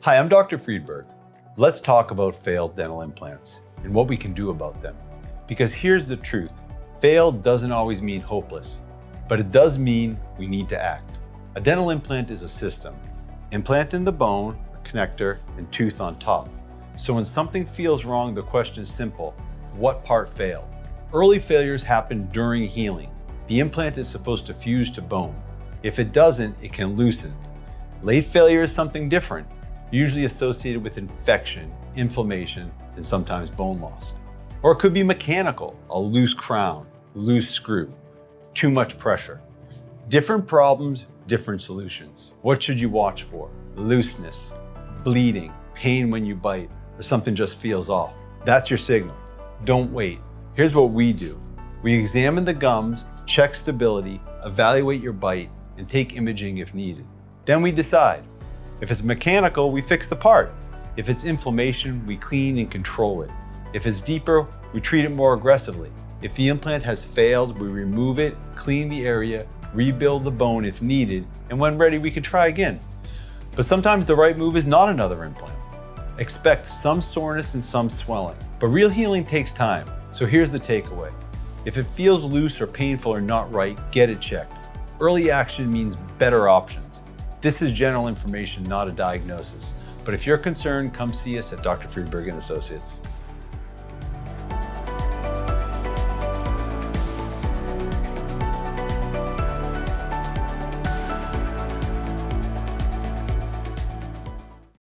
Hi, I'm Dr. Friedberg. Let's talk about failed dental implants and what we can do about them. Because here's the truth. Failed doesn't always mean hopeless, but it does mean we need to act. A dental implant is a system. Implant in the bone, a connector, and tooth on top. So when something feels wrong, the question is simple. What part failed? Early failures happen during healing. The implant is supposed to fuse to bone. If it doesn't, it can loosen. Late failure is something different, usually associated with infection, inflammation, and sometimes bone loss. Or it could be mechanical, a loose crown, loose screw, too much pressure. Different problems, different solutions. What should you watch for? Looseness, bleeding, pain when you bite, or something just feels off. That's your signal. Don't wait. Here's what we do. We examine the gums, check stability, evaluate your bite, and take imaging if needed. Then we decide. If it's mechanical, we fix the part. If it's inflammation, we clean and control it. If it's deeper, we treat it more aggressively. If the implant has failed, we remove it, clean the area, rebuild the bone if needed, and when ready, we can try again. But sometimes the right move is not another implant. Expect some soreness and some swelling, but real healing takes time. So here's the takeaway. If it feels loose or painful or not right, get it checked. Early action means better options. This is general information, not a diagnosis. But if you're concerned, come see us at Dr. Friedberg and Associates.